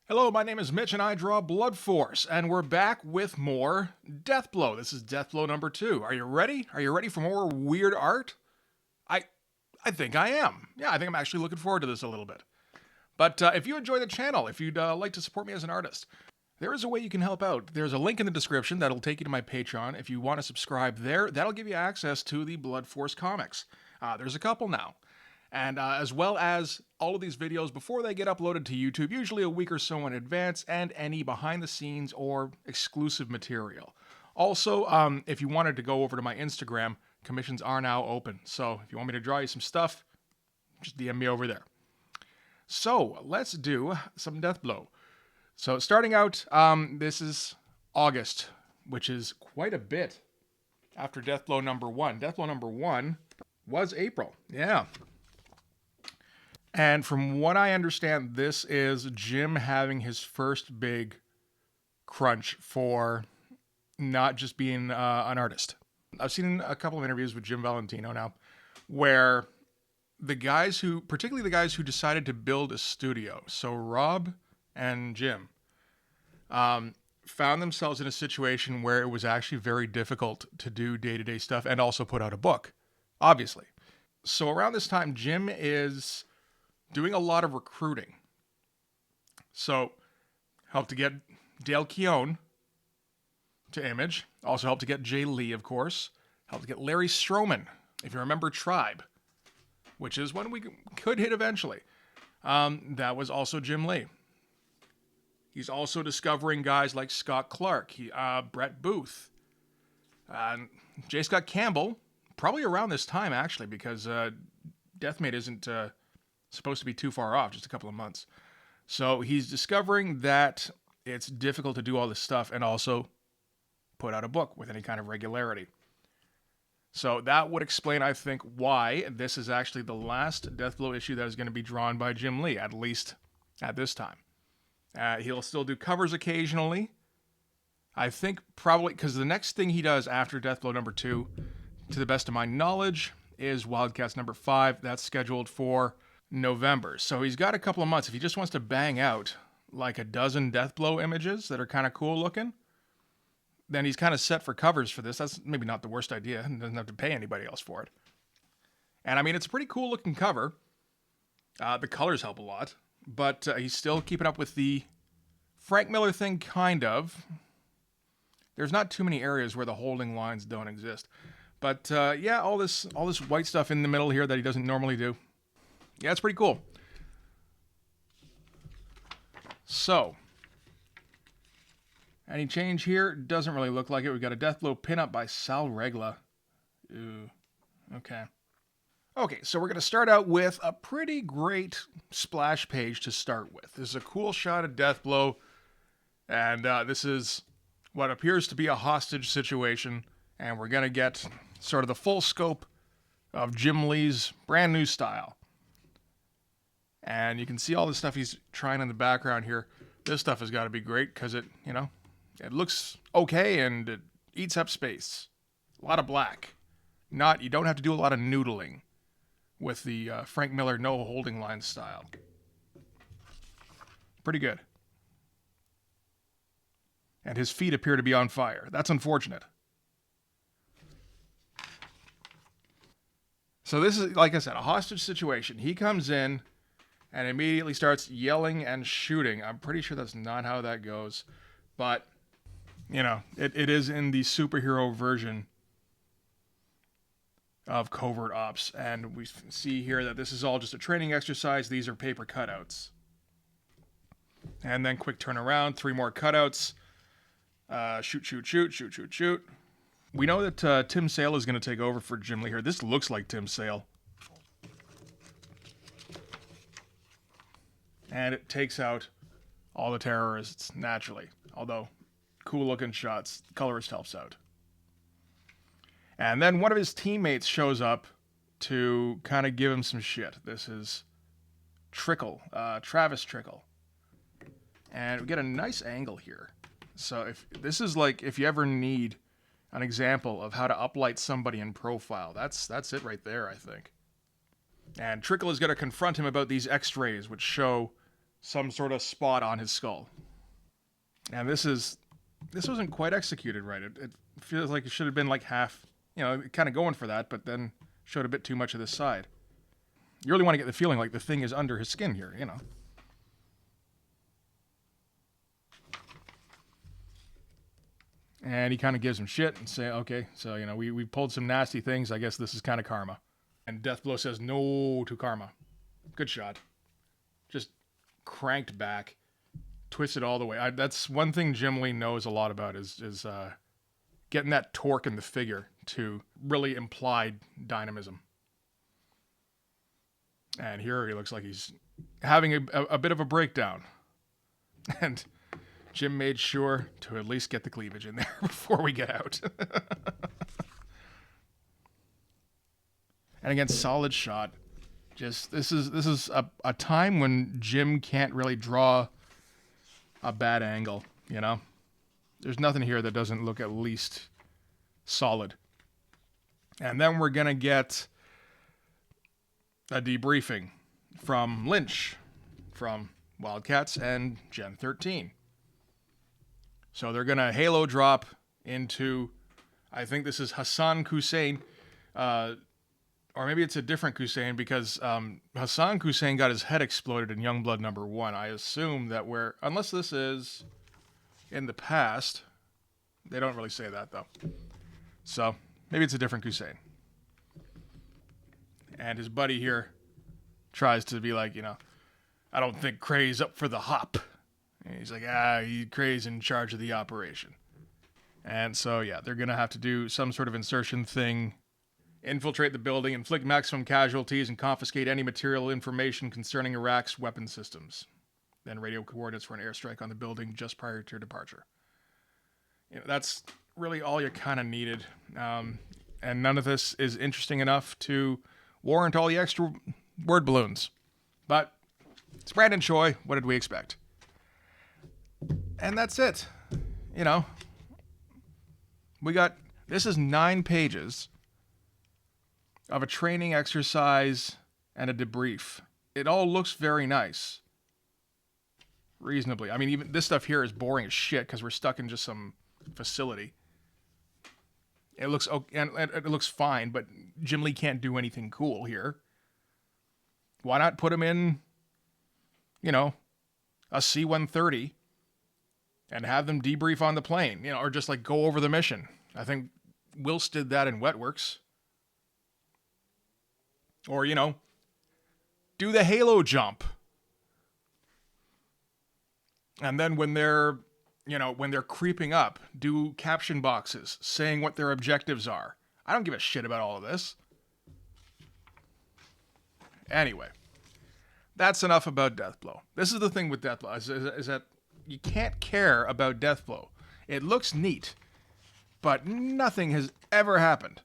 Hello, my name is Mitch and I draw Blood Force, and we're back with more Deathblow. This is Deathblow number 2. Are you ready? Are you ready for more weird art? I I think I am. Yeah, I think I'm actually looking forward to this a little bit. But if you enjoy the channel, if you'd like to support me as an artist, there is a way you can help out. There's a link in the description that'll take you to my Patreon. If you want to subscribe there, that'll give you access to the Blood Force comics. There's a couple now. And as well as all of these videos before they get uploaded to YouTube, usually a week or so in advance, and any behind the scenes or exclusive material. Also, if you wanted to go over to my Instagram, commissions are now open. So if you want me to draw you some stuff, just DM me over there. So let's do some Deathblow. So starting out, this is August, which is quite a bit after Deathblow number 1. Deathblow number 1 was April. Yeah. And from what I understand, this is Jim having his first big crunch for not just being an artist. I've seen a couple of interviews with Jim Valentino now, where the guys who, particularly the guys who decided to build a studio, so Rob and Jim, found themselves in a situation where it was actually very difficult to do day-to-day stuff and also put out a book, obviously. So around this time, Jim is doing a lot of recruiting. So helped to get Dale Keown to Image. Also helped to get Jay Lee, of course. Helped to get Larry Stroman, if you remember Tribe, which is one we could hit eventually. That was also Jim Lee. He's also discovering guys like Scott Clark, Brett Booth, J. Scott Campbell, probably around this time actually, because Deathmate isn't supposed to be too far off, just a couple of months. So he's discovering that it's difficult to do all this stuff and also put out a book with any kind of regularity. So that would explain, I think, why this is actually the last Deathblow issue that is going to be drawn by Jim Lee, at least at this time. He'll still do covers occasionally. I think probably because the next thing he does after Deathblow number 2, to the best of my knowledge, is Wildcats number 5. That's scheduled for November. So he's got a couple of months. If he just wants to bang out like a dozen Deathblow images that are kind of cool looking, then he's kind of set for covers for this. That's maybe not the worst idea. He doesn't have to pay anybody else for it. And I mean, it's a pretty cool looking cover. The colors help a lot, but he's still keeping up with the Frank Miller thing, kind of. There's not too many areas where the holding lines don't exist. But yeah, all this white stuff in the middle here that he doesn't normally do. Yeah, it's pretty cool. So, any change here? Doesn't really look like it. We've got a Deathblow pinup by Sal Regla. Ooh, okay. Okay, so we're going to start out with a pretty great splash page to start with. This is a cool shot of Deathblow, and this is what appears to be a hostage situation, and we're going to get sort of the full scope of Jim Lee's brand new style. And you can see all the stuff he's trying in the background here. This stuff has got to be great because it, it looks okay and it eats up space. A lot of black. You don't have to do a lot of noodling with the Frank Miller no holding line style. Pretty good. And his feet appear to be on fire. That's unfortunate. So this is, like I said, a hostage situation. He comes in and immediately starts yelling and shooting. I'm pretty sure that's not how that goes. But, it is in the superhero version of Covert Ops. And we see here that this is all just a training exercise. These are paper cutouts. And then quick turnaround, 3 more cutouts. Shoot, shoot, shoot, shoot, shoot, shoot. We know that Tim Sale is going to take over for Jim Lee here. This looks like Tim Sale. And it takes out all the terrorists naturally. Although, cool looking shots. The colorist helps out. And then one of his teammates shows up to kind of give him some shit. This is Trickle, Travis Trickle. And we get a nice angle here. So if you ever need an example of how to uplight somebody in profile, that's it right there, I think. And Trickle is going to confront him about these x-rays, which show some sort of spot on his skull. And this wasn't quite executed right. It feels like it should have been like half, kind of going for that, but then showed a bit too much of this side. You really want to get the feeling like the thing is under his skin here, And he kind of gives him shit and say, okay, so, we pulled some nasty things. I guess this is kind of karma. And Deathblow says no to karma. Good shot. Just cranked back. Twisted all the way. That's one thing Jim Lee knows a lot about is getting that torque in the figure to really imply dynamism. And here he looks like he's having a bit of a breakdown. And Jim made sure to at least get the cleavage in there before we get out. And again, solid shot. Just this is a time when Jim can't really draw a bad angle, There's nothing here that doesn't look at least solid. And then we're going to get a debriefing from Lynch, from Wildcats and Gen 13. So they're going to halo drop into, I think this is Hassan Hussein, or maybe it's a different Hussein, because Hassan Hussein got his head exploded in Youngblood #1. I assume that unless this is in the past, they don't really say that though. So maybe it's a different Hussein. And his buddy here tries to be like, I don't think Cray's up for the hop. And he's like, Cray's in charge of the operation. And so, they're going to have to do some sort of insertion thing, infiltrate the building, inflict maximum casualties, and confiscate any material information concerning Iraq's weapon systems. Then radio coordinates for an airstrike on the building just prior to departure. That's really all you kind of needed. And none of this is interesting enough to warrant all the extra word balloons. But it's Brandon Choi. What did we expect? And that's it. This is 9 pages of a training exercise and a debrief. It all looks very nice. Reasonably. I mean, even this stuff here is boring as shit because we're stuck in just some facility. It looks okay, and it looks fine, but Jim Lee can't do anything cool here. Why not put him in, a C-130 and have them debrief on the plane, or just like go over the mission. I think Wilson did that in Wetworks. Or, do the halo jump. And then when they're creeping up, do caption boxes saying what their objectives are. I don't give a shit about all of this. Anyway, that's enough about Deathblow. This is the thing with Deathblow, is that you can't care about Deathblow. It looks neat, but nothing has ever happened.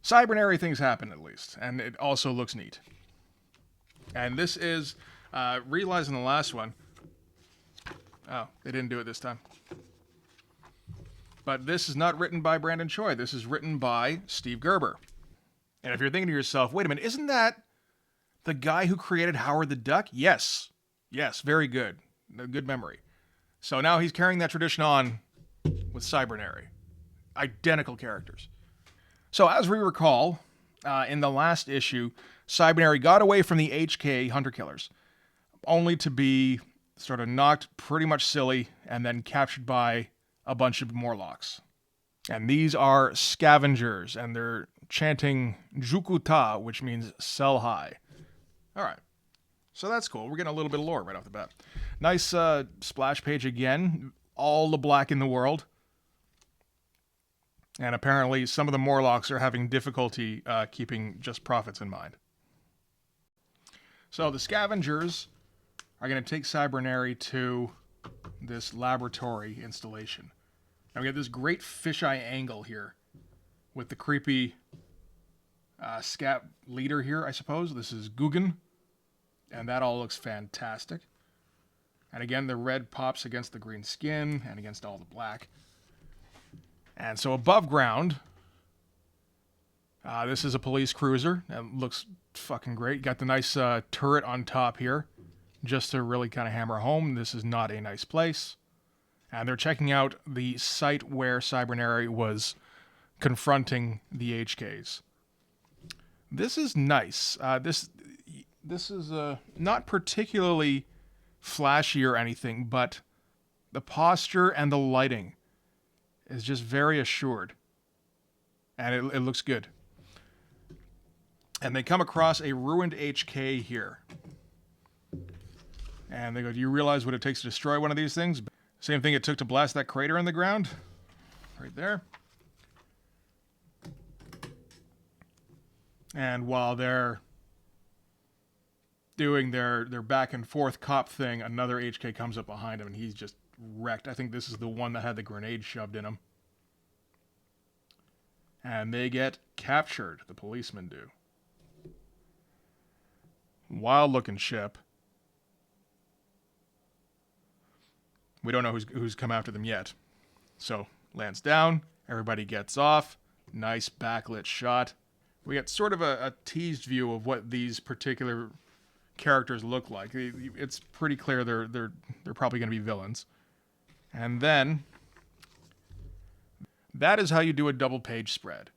Cybernary things happen, at least, and it also looks neat. And this is, realizing the last one. Oh, they didn't do it this time. But this is not written by Brandon Choi. This is written by Steve Gerber. And if you're thinking to yourself, wait a minute, isn't that the guy who created Howard the Duck? Yes. Yes, very good. A good memory. So now he's carrying that tradition on with Cybernary. Identical characters. So as we recall, in the last issue, Cybernary got away from the HK Hunter Killers, only to be sort of knocked pretty much silly and then captured by a bunch of Morlocks. And these are scavengers, and they're chanting Jukuta, which means sell high. All right. So that's cool. We're getting a little bit of lore right off the bat. Nice splash page again. All the black in the world. And apparently some of the Morlocks are having difficulty keeping just profits in mind. So the scavengers are going to take Cybernary to this laboratory installation. And we have this great fisheye angle here with the creepy scat leader here, I suppose. This is Guggen. And that all looks fantastic. And again, the red pops against the green skin and against all the black. And so above ground, This is a police cruiser. It looks fucking great. Got the nice turret on top here, just to really kind of hammer home this is not a nice place. And they're checking out the site where Cybernary was confronting the HKs. This is nice. This is not particularly flashy or anything, but the posture and the lighting is just very assured. And it looks good. And they come across a ruined HK here. And they go, do you realize what it takes to destroy one of these things? Same thing it took to blast that crater in the ground. Right there. And while they're doing their back and forth cop thing, another HK comes up behind him and he's just wrecked. I think this is the one that had the grenade shoved in him. And they get captured, the policemen do. Wild looking ship. We don't know who's come after them yet. So, lands down, everybody gets off, nice backlit shot. We get sort of a teased view of what these particular characters look like. It's pretty clear they're probably going to be villains. And then, that is how you do a double page spread.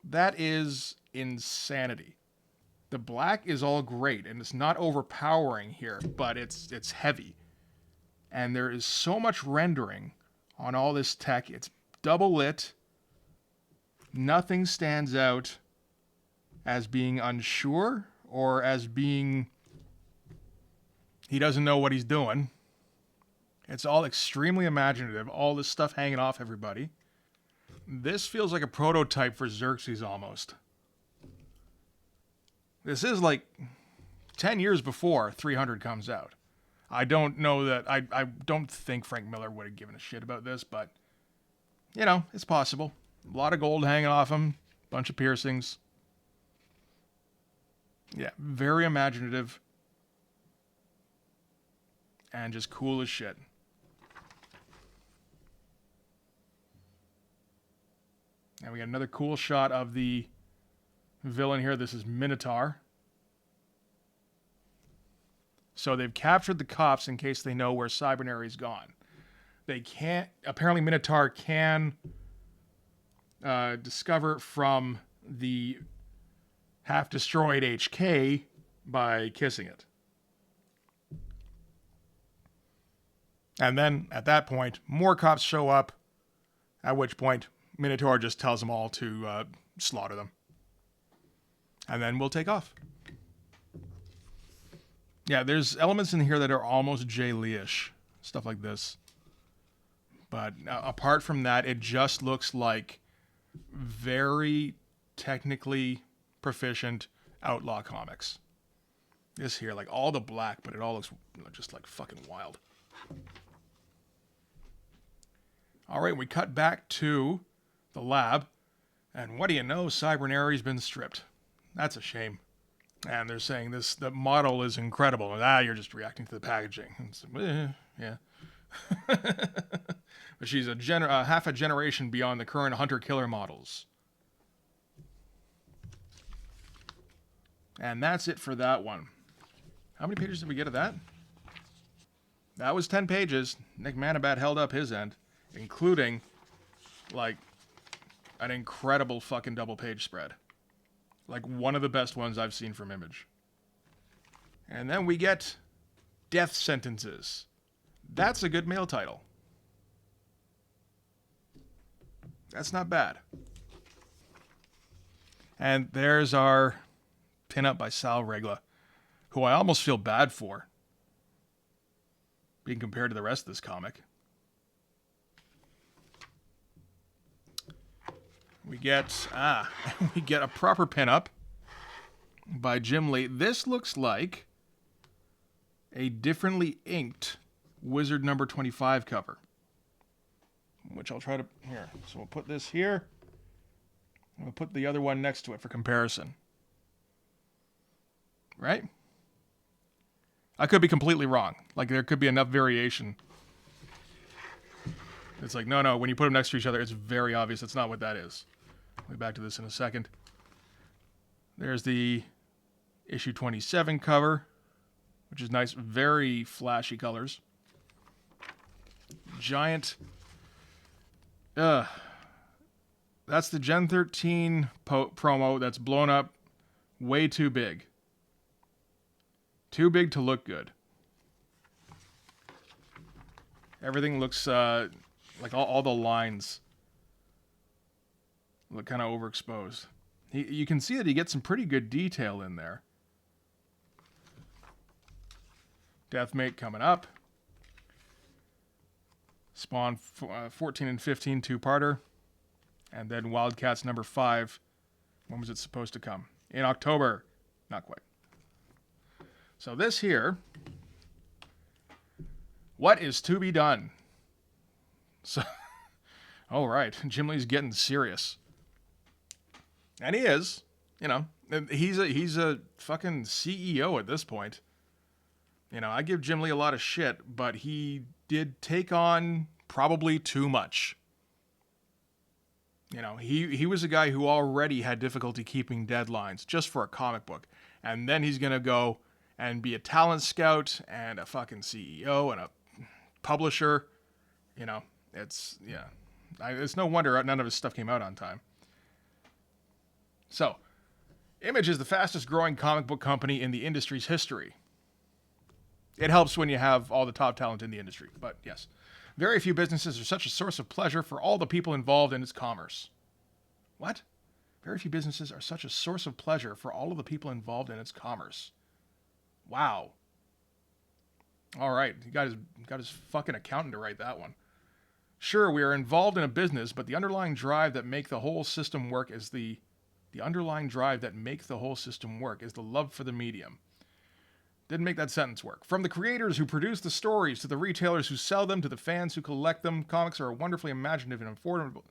That is insanity. The black is all great, and it's not overpowering here, but it's heavy. And there is so much rendering on all this tech. It's double lit. Nothing stands out as being unsure or as being he doesn't know what he's doing. It's all extremely imaginative. All this stuff hanging off everybody. This feels like a prototype for Xerxes almost. This is like 10 years before 300 comes out. I don't know that... I don't think Frank Miller would have given a shit about this, but... You know, it's possible. A lot of gold hanging off him. Bunch of piercings. Yeah, very imaginative. And just cool as shit. And we got another cool shot of the villain here. This is Minotaur. So they've captured the cops in case they know where Cybernary's gone. They can't... Apparently Minotaur can discover from the half-destroyed HK by kissing it. And then, at that point, more cops show up, at which point Minotaur just tells them all to slaughter them. And then we'll take off. Yeah, there's elements in here that are almost Jay Lee-ish. Stuff like this. But apart from that, it just looks like very technically proficient Outlaw comics. This here, like all the black, but it all looks just like fucking wild. All right, we cut back to the lab. And what do you know? Cybernary's been stripped. That's a shame. And they're saying the model is incredible. And, you're just reacting to the packaging. Yeah. But she's half a generation beyond the current hunter-killer models. And that's it for that one. How many pages did we get of that? That was 10 pages. Nick Manabat held up his end, including, like, an incredible fucking double-page spread. Like, one of the best ones I've seen from Image. And then we get Death Sentences. That's a good mail title. That's not bad. And there's our pinup by Sal Regla, who I almost feel bad for, being compared to the rest of this comic. We get a proper pinup by Jim Lee. This looks like a differently inked Wizard number 25 cover, which I'll try to... Here. So we'll put this here. And we'll put the other one next to it for comparison. Right? I could be completely wrong. Like, there could be enough variation. It's like, no, when you put them next to each other, it's very obvious that's not what that is. I'll be back to this in a second. There's the issue 27 cover, which is nice, very flashy colors. Giant. That's the Gen 13 promo that's blown up way too big. Too big to look good. Everything looks like all the lines look kind of overexposed. You can see that he gets some pretty good detail in there. Deathmate coming up. Spawn 14 and 15 two-parter. And then Wildcats number 5. When was it supposed to come? In October. Not quite. So this here, what is to be done? So, all right, Jim Lee's getting serious. And he is, you know, he's a fucking CEO at this point. You know, I give Jim Lee a lot of shit, but he did take on probably too much. You know, he was a guy who already had difficulty keeping deadlines just for a comic book. And then he's going to go and be a talent scout and a fucking CEO and a publisher. You know, it's no wonder none of his stuff came out on time. So, Image is the fastest growing comic book company in the industry's history. It helps when you have all the top talent in the industry, but yes. Very few businesses are such a source of pleasure for all the people involved in its commerce. What? Very few businesses are such a source of pleasure for all of the people involved in its commerce. Wow. All right, he got his fucking accountant to write that one. Sure, we are involved in a business, but the underlying drive that make the whole system work is the love for the medium. Didn't make that sentence work. From the creators who produce the stories, to the retailers who sell them, to the fans who collect them, comics are a wonderfully imaginative and affordable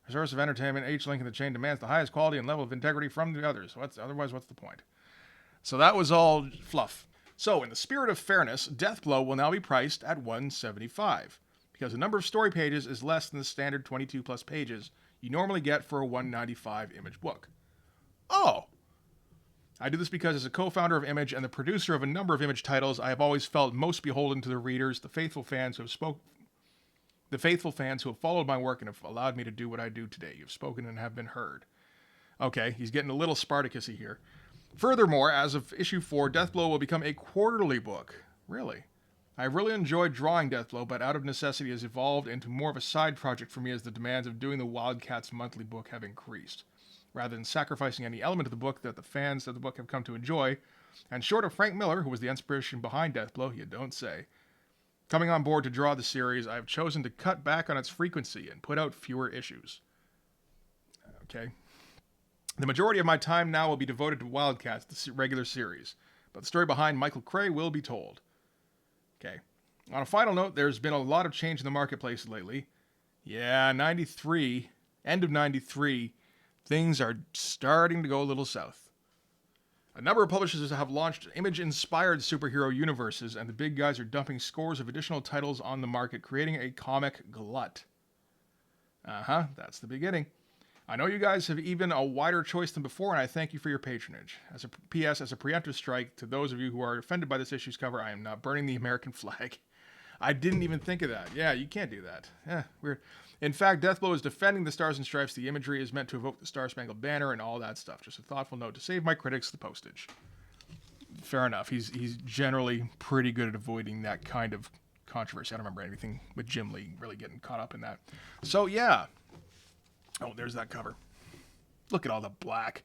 source of entertainment. Each link in the chain demands the highest quality and level of integrity from the others. Otherwise, what's the point? So that was all fluff. So, in the spirit of fairness, Deathblow will now be priced at $175, because the number of story pages is less than the standard 22 plus pages you normally get for a $195 Image book. Oh! I do this because as a co-founder of Image and the producer of a number of Image titles, I have always felt most beholden to the readers, the faithful fans who have followed my work and have allowed me to do what I do today. You've spoken and have been heard. Okay, he's getting a little Spartacus-y here. Furthermore, as of issue 4, Deathblow will become a quarterly book. Really? I really enjoyed drawing Deathblow, but out of necessity has evolved into more of a side project for me as the demands of doing the Wildcats monthly book have increased. Rather than sacrificing any element of the book that the fans of the book have come to enjoy, and short of Frank Miller, who was the inspiration behind Deathblow, you don't say, coming on board to draw the series, I have chosen to cut back on its frequency and put out fewer issues. Okay. The majority of my time now will be devoted to Wildcats, the regular series, but the story behind Michael Cray will be told. Okay. On a final note, there's been a lot of change in the marketplace lately. Yeah, end of 93, things are starting to go a little south. A number of publishers have launched Image-inspired superhero universes, and the big guys are dumping scores of additional titles on the market, creating a comic glut. That's the beginning. I know you guys have even a wider choice than before, and I thank you for your patronage. As a P.S., as a preemptive strike, to those of you who are offended by this issue's cover, I am not burning the American flag. I didn't even think of that. Yeah, you can't do that. Weird. In fact, Deathblow is defending the Stars and Stripes. The imagery is meant to evoke the Star-Spangled Banner and all that stuff. Just a thoughtful note to save my critics the postage. Fair enough. He's generally pretty good at avoiding that kind of controversy. I don't remember anything with Jim Lee really getting caught up in that. So, yeah. Oh, there's that cover. Look at all the black.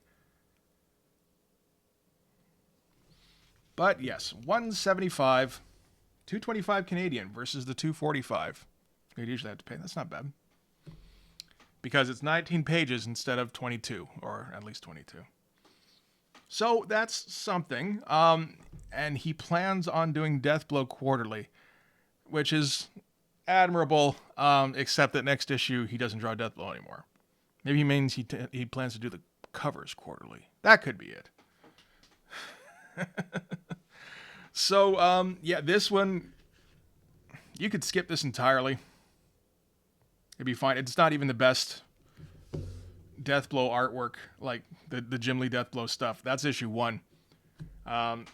But yes, 175, 225 Canadian versus the 245. You'd usually have to pay. That's not bad. Because it's 19 pages instead of 22, or at least 22. So that's something. And he plans on doing Deathblow quarterly, which is admirable, except that next issue he doesn't draw Deathblow anymore. Maybe he means he plans to do the covers quarterly. That could be it. So, yeah, this one, you could skip this entirely. It'd be fine. It's not even the best Deathblow artwork, like the Jim Lee Deathblow stuff. That's issue 1.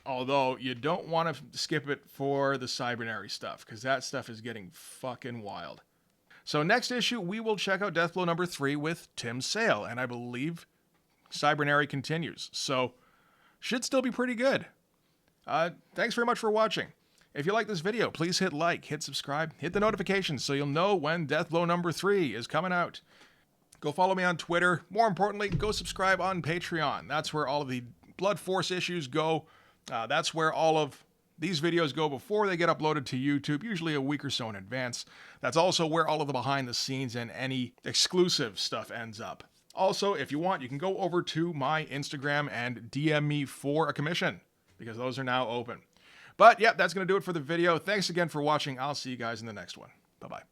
Although you don't want to skip it for the Cybernary stuff, because that stuff is getting fucking wild. So next issue, we will check out Deathblow number 3 with Tim Sale, and I believe Cybernary continues. So should still be pretty good. Thanks very much for watching. If you like this video, please hit like, hit subscribe, hit the notifications so you'll know when Deathblow number 3 is coming out. Go follow me on Twitter. More importantly, go subscribe on Patreon. That's where all of the Blood Force issues go. That's where all of these videos go before they get uploaded to YouTube, usually a week or so in advance. That's also where all of the behind the scenes and any exclusive stuff ends up. Also, if you want, you can go over to my Instagram and DM me for a commission, because those are now open. But yeah, that's going to do it for the video. Thanks again for watching. I'll see you guys in the next one. Bye-bye.